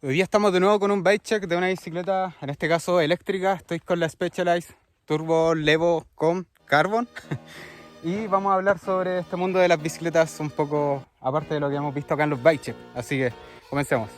Hoy día estamos de nuevo con un bike check de una bicicleta, en este caso eléctrica. Estoy con la Specialized Turbo Levo con Carbon y vamos a hablar sobre este mundo de las bicicletas un poco aparte de lo que hemos visto acá en los bike check. Así que comencemos.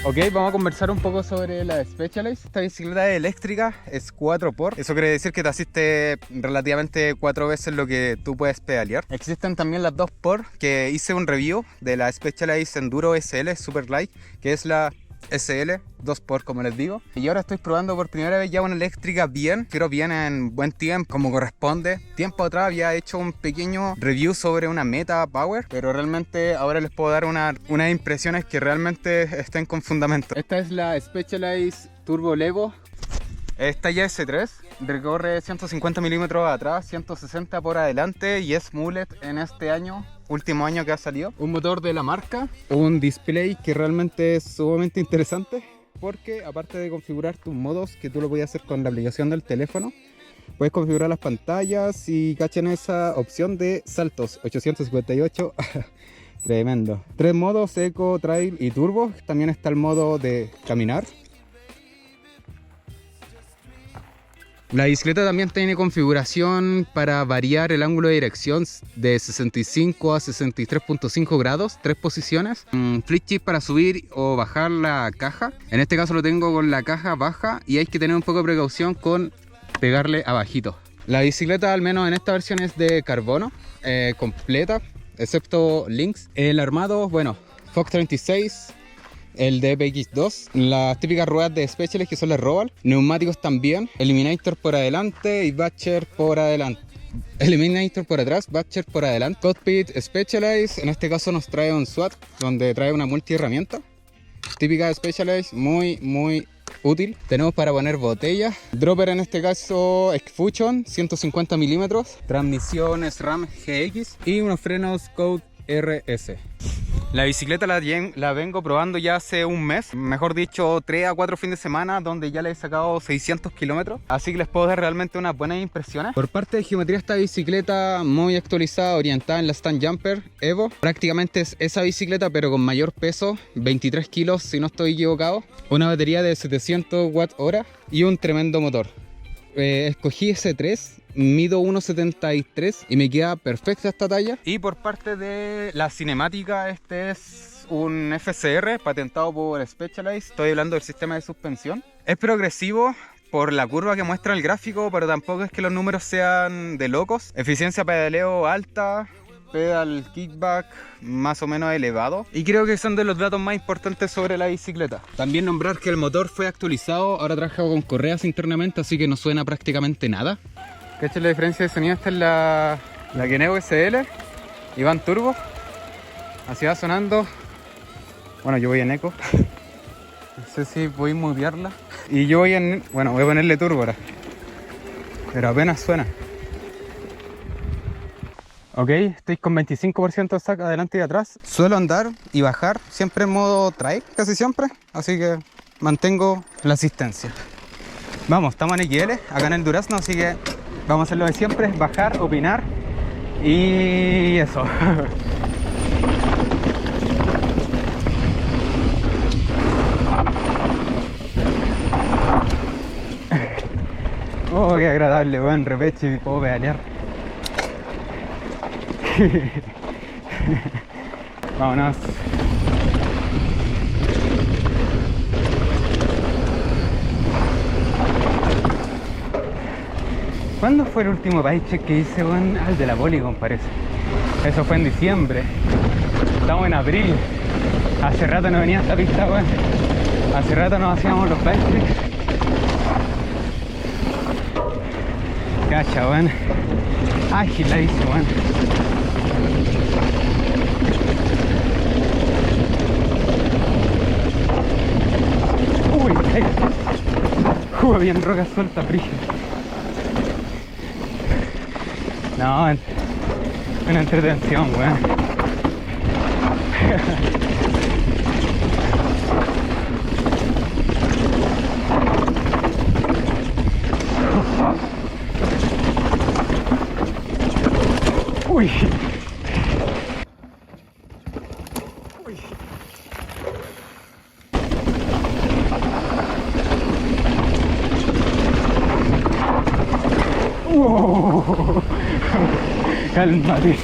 Ok, vamos a conversar un poco sobre la Specialized. Esta bicicleta eléctrica es 4x. Eso quiere decir que te asiste relativamente 4 veces lo que tú puedes pedalear. Existen también las 2x, que hice un review de la Specialized Enduro SL Super Light, que es la SL 2x, como les digo. Y ahora estoy probando por primera vez ya una eléctrica bien, pero bien en buen tiempo, como corresponde. Tiempo atrás había hecho un pequeño review sobre una Meta Power, pero realmente ahora les puedo dar unas impresiones que realmente estén con fundamento. Esta es la Specialized Turbo Levo. Esta ya es S3, recorre 150 milímetros atrás, 160 por adelante y es mullet en este año, último año que ha salido. Un motor de la marca, un display que realmente es sumamente interesante porque aparte de configurar tus modos, que tú lo puedes hacer con la aplicación del teléfono, puedes configurar las pantallas y cachen esa opción de saltos, 858. Tremendo. 3 modos, Eco, Trail y Turbo. También está el modo de caminar. La bicicleta también tiene configuración para variar el ángulo de dirección de 65 a 63.5 grados, 3 posiciones. Flip chip para subir o bajar la caja. En este caso lo tengo con la caja baja y hay que tener un poco de precaución con pegarle abajito. La bicicleta, al menos en esta versión, es de carbono, completa, excepto links. El armado, bueno, Fox 36. El DPX2, las típicas ruedas de Specialized que son las Roval, neumáticos también, Eliminator por adelante y Batcher por adelante. Eliminator por atrás, Batcher por adelante. Cockpit Specialized, en este caso nos trae un SWAT donde trae una multi herramienta. Típica Specialized, muy útil. Tenemos para poner botellas. Dropper en este caso Fusion 150 milímetros. Transmisión SRAM GX y unos frenos Code RS. La bicicleta la vengo probando ya hace un mes, mejor dicho 3 a 4 fines de semana, donde ya le he sacado 600 kilómetros, así que les puedo dar realmente unas buenas impresiones. Por parte de geometría, esta bicicleta muy actualizada, orientada en la Stand Jumper Evo, prácticamente es esa bicicleta pero con mayor peso, 23 kilos si no estoy equivocado, una batería de 700 Wh y un tremendo motor. Escogí S3, mido 1.73 y me queda perfecta esta talla. Y por parte de la cinemática, este es un FCR patentado por Specialized. Estoy hablando del sistema de suspensión. Es progresivo por la curva que muestra el gráfico, pero tampoco es que los números sean de locos. Eficiencia pedaleo alta, pedal kickback más o menos elevado, y creo que son de los datos más importantes sobre la bicicleta. También nombrar que el motor fue actualizado, ahora trabaja con correas internamente, así que no suena prácticamente nada. ¿Esta es la diferencia de sonido? Esta es la Keneo SL y van turbo, así va sonando. Bueno, yo voy en eco, no sé si voy a moverla, y yo voy en, bueno, voy a ponerle turbo ahora, pero apenas suena. Ok, estoy con 25% de saca adelante y atrás. Suelo andar y bajar siempre en modo trail, casi siempre. Así que mantengo la asistencia. Vamos, estamos en XL, acá en el Durazno, así que vamos a hacer lo de siempre, bajar, opinar y eso. Oh, qué agradable, buen repeche y puedo pedalear. Vámonos. ¿Cuándo fue el último bike check que hice, weón? Ah, el de la Polygon parece. Eso fue en diciembre. Estamos en abril. Hace rato no venía a esta pista, weón. Hace rato no hacíamos los bike checks. Cacha, weón. Ágil la hice, weón. Uy, bien roca suelta, brígida. No, una entretención, weón. Uy. Uy. Wow. Cálmate.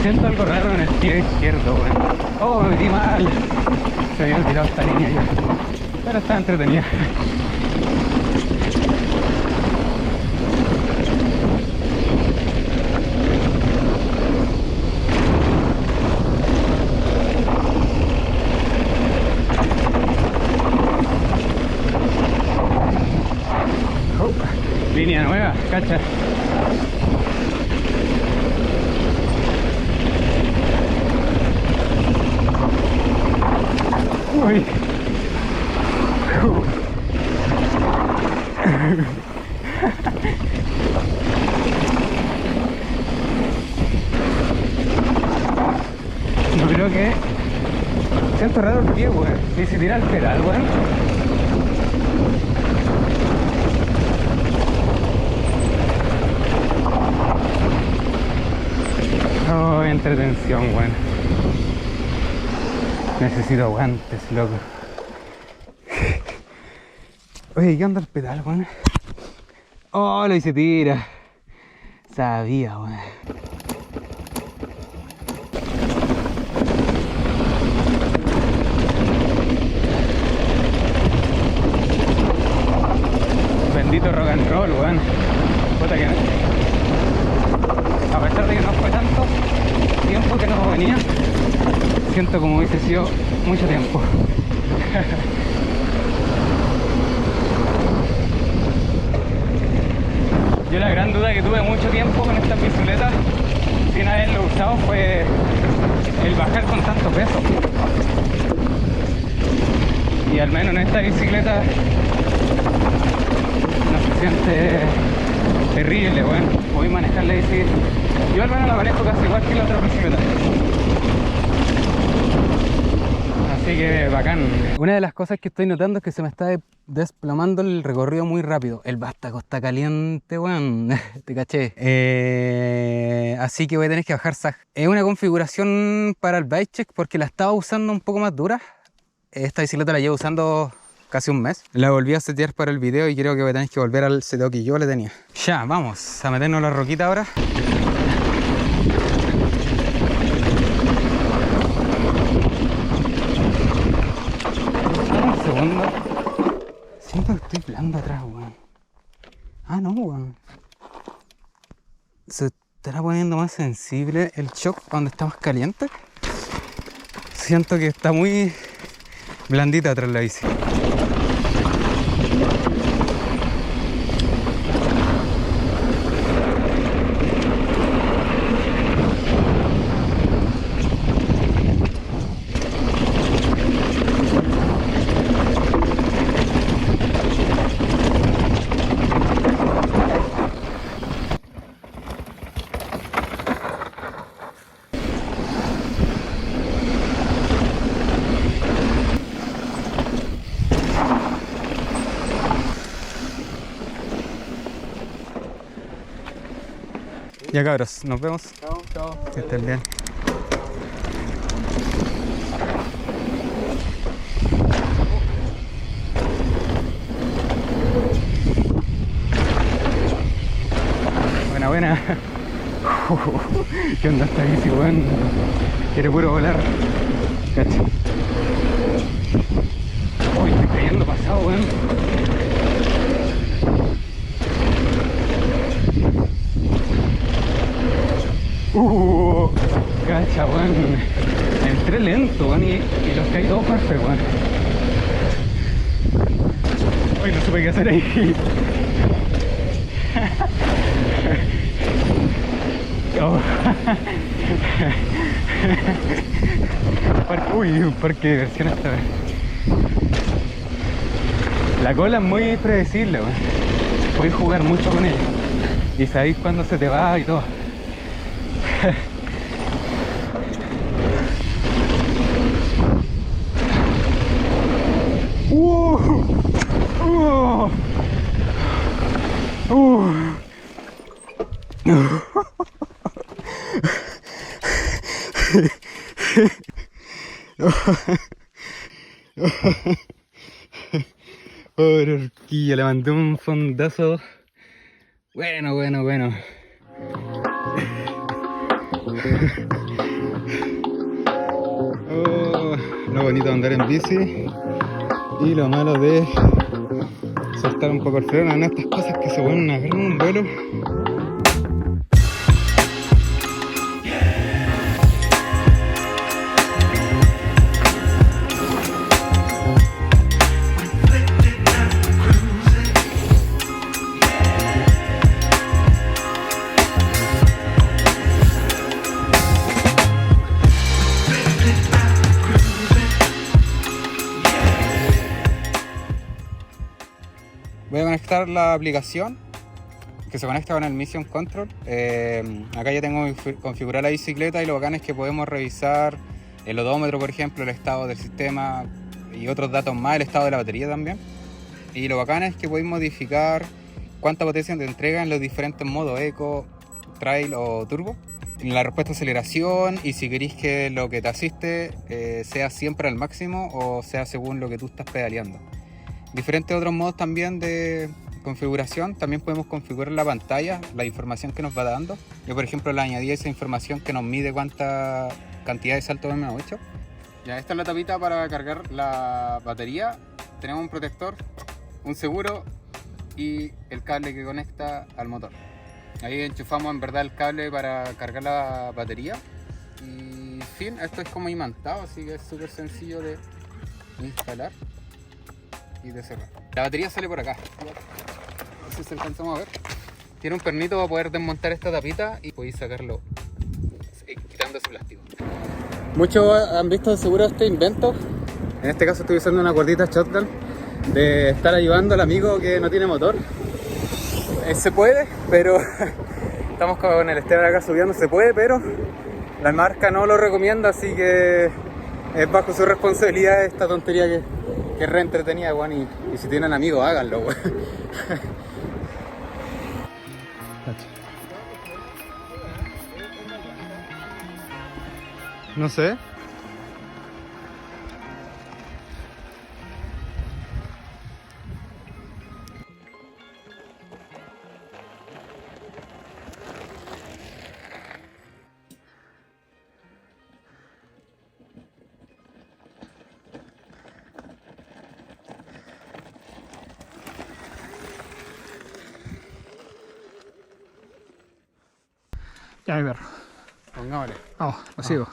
Siento algo raro en el pie izquierdo, weón. Oh, me metí mal. Se había tirado esta línea ya. Pero está entretenida. Línea nueva, cacha. Uy. No creo que... Siento raro el pie, weón. Y si tira el pedal, weón. Oh, entretención, weón. Necesito guantes, loco. Oye, ¿qué onda el pedal, weón? Oh, lo hice tira. Sabía, weón. Bendito rock and roll, weón. Puta que... A pesar de que no fue tanto tiempo que no venía, siento como hubiese sido mucho tiempo. Yo la gran duda que tuve mucho tiempo con esta bicicleta, sin haberlo usado, fue el bajar con tanto peso. Y al menos en esta bicicleta no se siente terrible, bueno. Voy a manejarla y decir, yo al menos la manejo casi igual que la otra bicicleta. Así que bacán. Una de las cosas que estoy notando es que se me está desplomando el recorrido muy rápido. El vástago está caliente, weón. Te caché. Así que voy a tener que bajar SAG. Es una configuración para el bike check porque la estaba usando un poco más dura. Esta bicicleta la llevo usando casi un mes. La volví a setear para el video y creo que voy a tener que volver al seteo que yo le tenía. Ya, vamos a meternos la roquita ahora. Un segundo. Siento que estoy blando atrás, weón. Ah, no, weón. Se estará poniendo más sensible el shock cuando está más caliente. Siento que está muy blandita atrás la bici. Ya cabros, nos vemos. Chao. Chao. Que estén bien. Buena, buena. ¿Qué onda esta bici, weón? Quiere puro volar. Cacha. Uy, estoy cayendo pasado, weón. Cacha, weón. Entré lento, weón, y los caí todos perfectos, weón. Uy, no supe qué hacer ahí. Oh. Uy, un parque de diversión esta vez. La cola es muy predecible, weón. Podéis jugar mucho con ella y sabéis cuándo se te va y todo. Pobre horquilla, le mandé un fondazo. Bueno. Oh, lo bonito de andar en bici y lo malo de soltar un poco el freno en estas cosas que se ponen a agarrar un vuelo. Voy a conectar la aplicación que se conecta con el Mission Control. Acá ya tengo configurada la bicicleta y lo bacán es que podemos revisar el odómetro, por ejemplo, el estado del sistema y otros datos más, el estado de la batería también. Y lo bacán es que podéis modificar cuánta potencia te entrega en los diferentes modos eco, trail o turbo. En la respuesta a aceleración y si queréis que lo que te asiste sea siempre al máximo o sea según lo que tú estás pedaleando. Diferentes otros modos también de configuración. También podemos configurar la pantalla, la información que nos va dando. Yo por ejemplo le añadí esa información que nos mide cuánta cantidad de saltos hemos hecho. Ya, esta es la tapita para cargar la batería. Tenemos un protector, un seguro y el cable que conecta al motor. Ahí enchufamos en verdad el cable para cargar la batería. Y fin, esto es como imantado, así que es súper sencillo de instalar y de cerrar. La batería sale por acá. No sé si alcanzamos a ver. Tiene un pernito para poder desmontar esta tapita y podéis sacarlo quitando ese plástico. Muchos han visto seguro este invento. En este caso estoy usando una cuerdita shotgun de estar ayudando al amigo que no tiene motor. Se puede, pero estamos con el Esteban acá subiendo, se puede, pero la marca no lo recomienda, así que es bajo su responsabilidad esta tontería que es re entretenida, weón, y si tienen amigos, háganlo, weón. No sé. Ya, mi perro. Pongámosle. Vamos, lo sigo.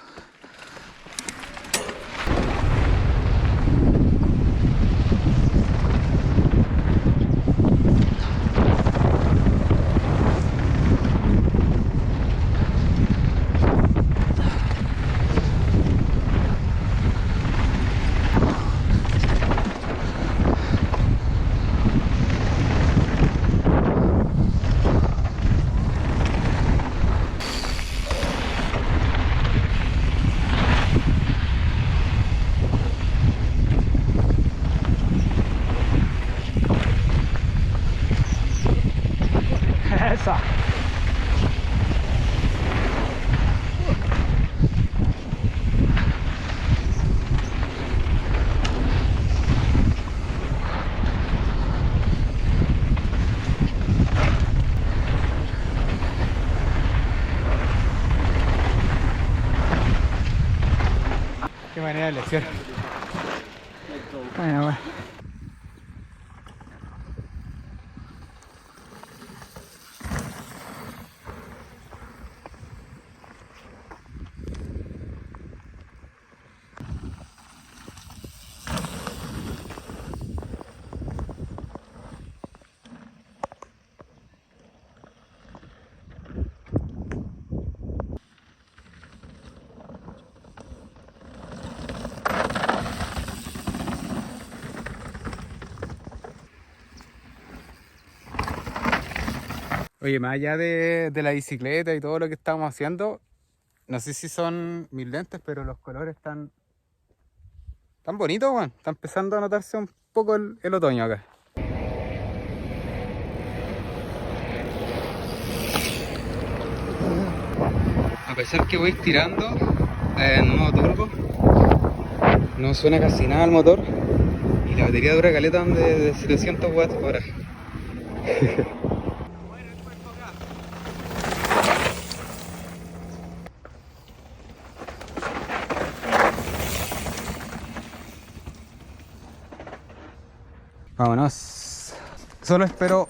Qué manera de lesión. Bueno. Oye, más allá de la bicicleta y todo lo que estamos haciendo, no sé si son mis lentes, pero los colores están tan bonitos, weón. Está empezando a notarse un poco el otoño acá. A pesar que voy tirando en modo turbo, no suena casi nada el motor y la batería dura caleta de 700 watts por hora. Vámonos. Solo espero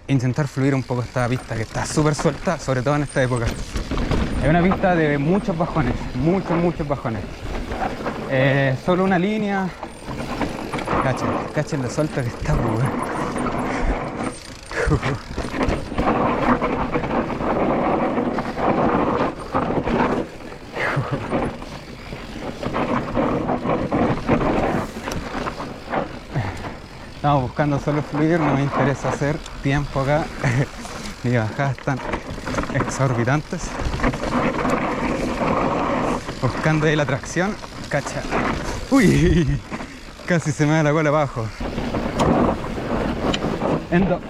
intentar fluir un poco esta pista que está súper suelta, sobre todo en esta época. Es una pista de muchos bajones, muchos bajones. Solo una línea. Cachen lo suelta que está, pues. Estamos buscando solo fluir, no me interesa hacer tiempo acá. Mis bajadas están exorbitantes. Buscando ahí la tracción. Cacha. Uy, casi se me da la cola abajo. Endo.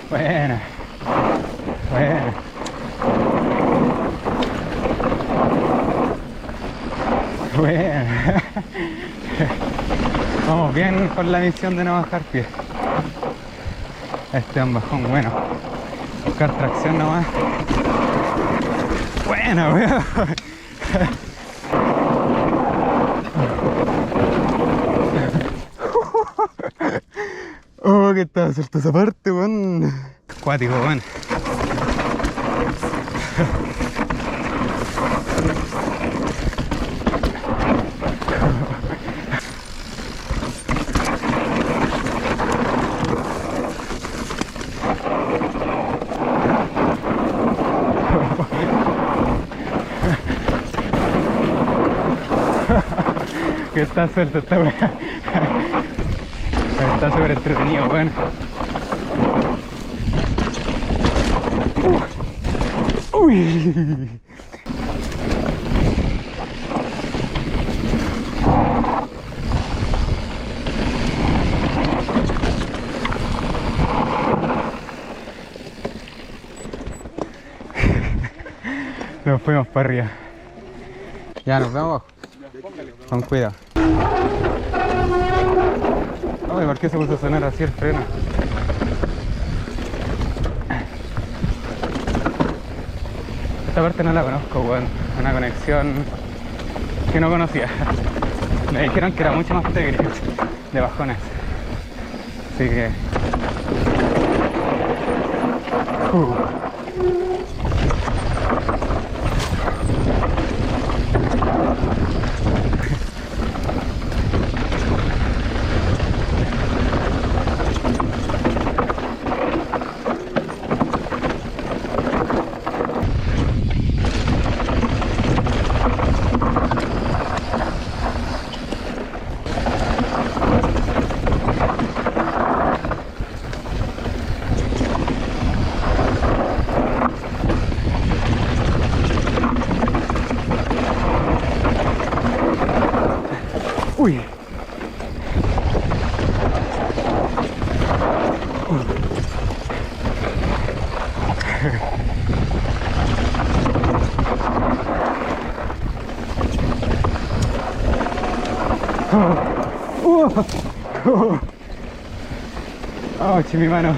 Buena. Buena. Buena. Vamos bien con la misión de no bajar pie. Este es un bajón bueno. Buscar tracción nomás. Buena, weón. Oh, que estaba suelta esa parte, weón. Cuático, weón. Que está suelto esta weá. Está súper entretenido, weón. Uy. Nos fuimos para arriba. Ya nos vemos abajo. Con cuidado. Ay, ¿por qué se puso a sonar así el freno? Esta parte no la conozco, weón. Una conexión que no conocía. Me dijeron que era mucho más técnica de bajones. Así que... Uy. Oh, mi mano.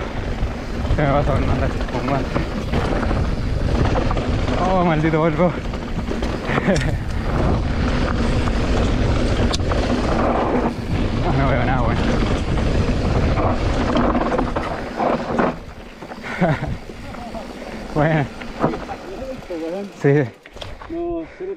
Se me pasó con mandar con guante. Oh, maldito polvo. No veo nada, bueno. Bueno. Sí. No, cero.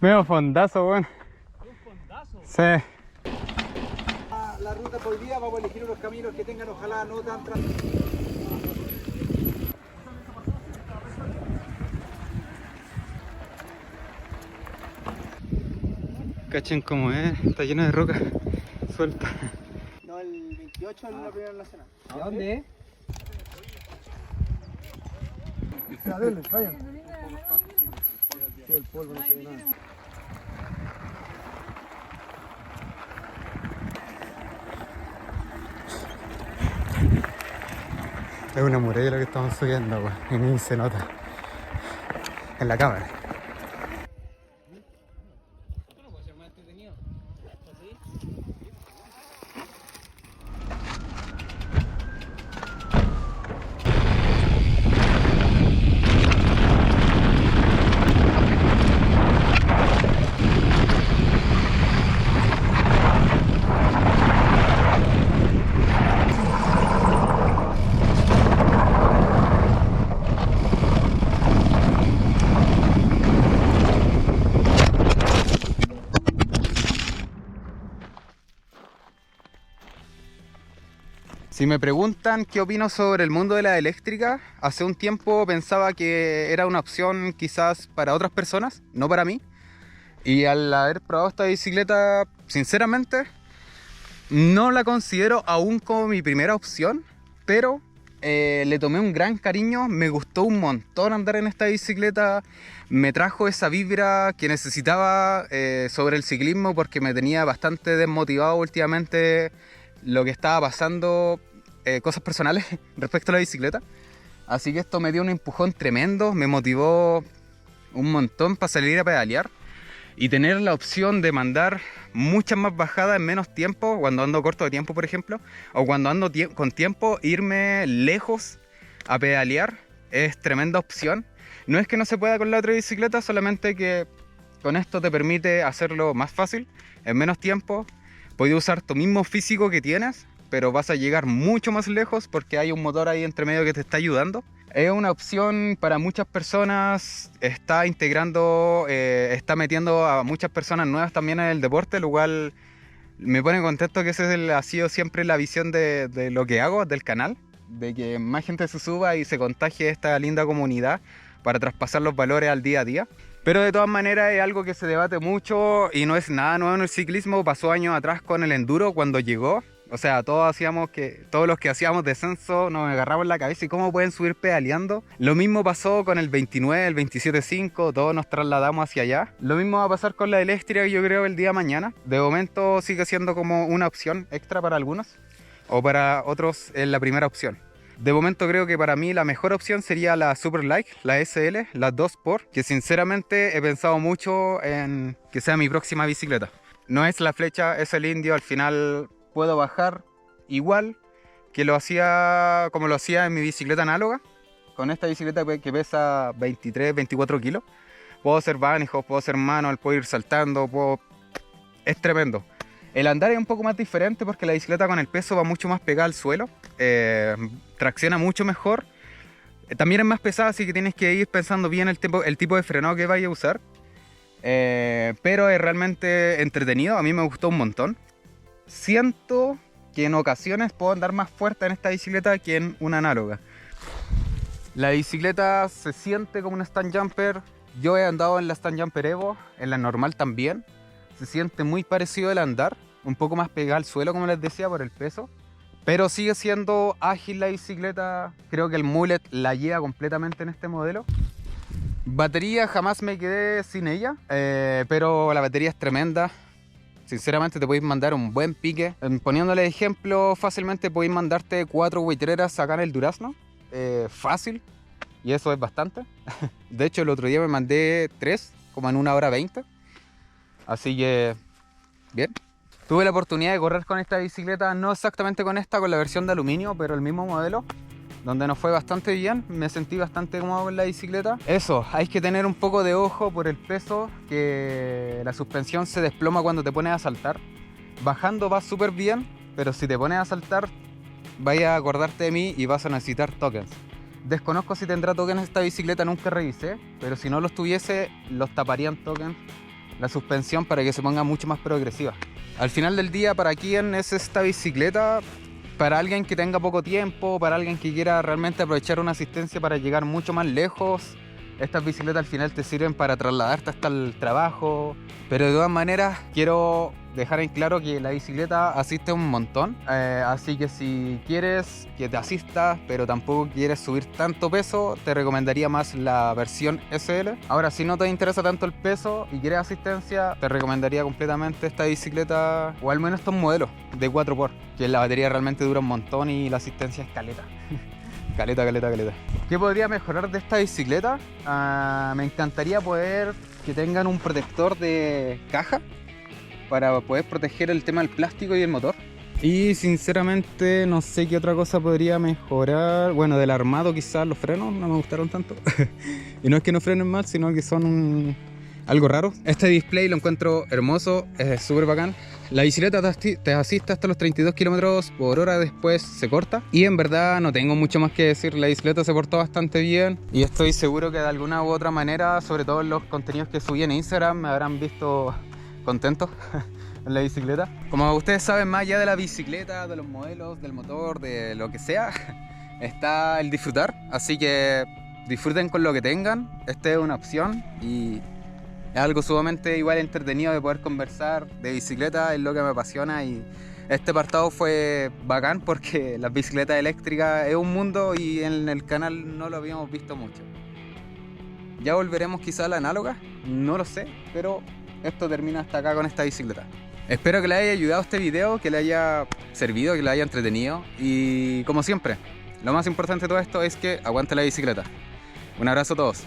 Medio fondazo, weón. ¿Un fondazo? Sí. La ruta por día vamos a elegir unos caminos que tengan ojalá no tan Cachen cómo es, está lleno de roca suelta. No, el 28 es la primera nacional. ¿A dónde? A ver, vayan. Sí, el polvo no se ve nada. Es una muralla lo que estamos subiendo, weón, y ni se nota en la cámara. Si me preguntan qué opino sobre el mundo de la eléctrica, hace un tiempo pensaba que era una opción quizás para otras personas, no para mí. Y al haber probado esta bicicleta, sinceramente, no la considero aún como mi primera opción, pero le tomé un gran cariño, me gustó un montón andar en esta bicicleta, me trajo esa vibra que necesitaba sobre el ciclismo porque me tenía bastante desmotivado últimamente lo que estaba pasando, cosas personales respecto a la bicicleta. Así que esto me dio un empujón tremendo, me motivó un montón para salir a pedalear y tener la opción de mandar muchas más bajadas en menos tiempo, cuando ando corto de tiempo, por ejemplo, o cuando ando con tiempo, irme lejos a pedalear es tremenda opción. No es que no se pueda con la otra bicicleta, solamente que con esto te permite hacerlo más fácil, en menos tiempo. Puedes usar tu mismo físico que tienes, pero vas a llegar mucho más lejos porque hay un motor ahí entre medio que te está ayudando. Es una opción para muchas personas, está integrando, está metiendo a muchas personas nuevas también en el deporte, lo cual me pone contento que esa ha sido siempre la visión de lo que hago, del canal, de que más gente se suba y se contagie esta linda comunidad para traspasar los valores al día a día. Pero de todas maneras es algo que se debate mucho y no es nada nuevo en el ciclismo. Pasó años atrás con el enduro cuando llegó. O sea, todos los que hacíamos descenso nos agarramos la cabeza y cómo pueden subir pedaleando. Lo mismo pasó con el 29, el 27.5, todos nos trasladamos hacia allá. Lo mismo va a pasar con la eléctrica, yo creo, el día de mañana. De momento sigue siendo como una opción extra para algunos, o para otros es la primera opción. De momento creo que para mí la mejor opción sería la Superlight, la SL, la 2x, que sinceramente he pensado mucho en que sea mi próxima bicicleta. No es la flecha, es el indio, al final puedo bajar igual que como lo hacía en mi bicicleta análoga. Con esta bicicleta que pesa 23, 24 kilos, puedo hacer banijos, puedo hacer manual, puedo ir saltando, es tremendo. El andar es un poco más diferente porque la bicicleta con el peso va mucho más pegada al suelo, tracciona mucho mejor, también es más pesada, así que tienes que ir pensando bien el tipo de frenado que vayas a usar, pero es realmente entretenido, a mí me gustó un montón. Siento que en ocasiones puedo andar más fuerte en esta bicicleta que en una análoga. La bicicleta se siente como una stand jumper. Yo he andado en la stand jumper Evo, en la normal también. Se siente muy parecido el andar, un poco más pegada al suelo, como les decía, por el peso. Pero sigue siendo ágil la bicicleta. Creo que el mullet la lleva completamente en este modelo. Batería, jamás me quedé sin ella, pero la batería es tremenda. Sinceramente te podéis mandar un buen pique. Poniéndole ejemplo, fácilmente podéis mandarte 4 buitreras acá en el Durazno. Fácil. Y eso es bastante. De hecho, el otro día me mandé 3, como en 1 hora 20. Así que, bien. Tuve la oportunidad de correr con esta bicicleta, no exactamente con esta, con la versión de aluminio, pero el mismo modelo, donde nos fue bastante bien, me sentí bastante cómodo con la bicicleta. Eso, hay que tener un poco de ojo por el peso, que la suspensión se desploma cuando te pones a saltar. Bajando va súper bien, pero si te pones a saltar, vayas a acordarte de mí y vas a necesitar tokens. Desconozco si tendrá tokens esta bicicleta, nunca revisé, pero si no los tuviese, los taparían tokens la suspensión para que se ponga mucho más progresiva. Al final del día, ¿para quién es esta bicicleta? Para alguien que tenga poco tiempo, para alguien que quiera realmente aprovechar una asistencia para llegar mucho más lejos. Estas bicicletas al final te sirven para trasladarte hasta el trabajo. Pero de todas maneras quiero dejar en claro que la bicicleta asiste un montón. Así que si quieres que te asista, pero tampoco quieres subir tanto peso, te recomendaría más la versión SL. Ahora, si no te interesa tanto el peso y quieres asistencia, te recomendaría completamente esta bicicleta, o al menos estos modelos de 4x, que la batería realmente dura un montón y la asistencia es caleta. Caleta. ¿Qué podría mejorar de esta bicicleta? Me encantaría poder que tengan un protector de caja para poder proteger el tema del plástico y el motor. Y sinceramente no sé qué otra cosa podría mejorar. Bueno, del armado quizás los frenos no me gustaron tanto. Y no es que no frenen mal, sino que son algo raro. Este display lo encuentro hermoso, es súper bacán. La bicicleta te asiste hasta los 32 km/h, después se corta. Y en verdad no tengo mucho más que decir, la bicicleta se portó bastante bien. Y estoy seguro que de alguna u otra manera, sobre todo en los contenidos que subí en Instagram, me habrán visto contento en la bicicleta. Como ustedes saben, más allá de la bicicleta, de los modelos, del motor, de lo que sea, está el disfrutar. Así que disfruten con lo que tengan, esta es una opción y es algo sumamente igual entretenido de poder conversar de bicicleta, es lo que me apasiona. Y este apartado fue bacán porque las bicicletas eléctricas es un mundo y en el canal no lo habíamos visto mucho. Ya volveremos quizá a la análoga, no lo sé, pero esto termina hasta acá con esta bicicleta. Espero que le haya ayudado este video, que le haya servido, que le haya entretenido. Y como siempre, lo más importante de todo esto es que aguante la bicicleta. Un abrazo a todos.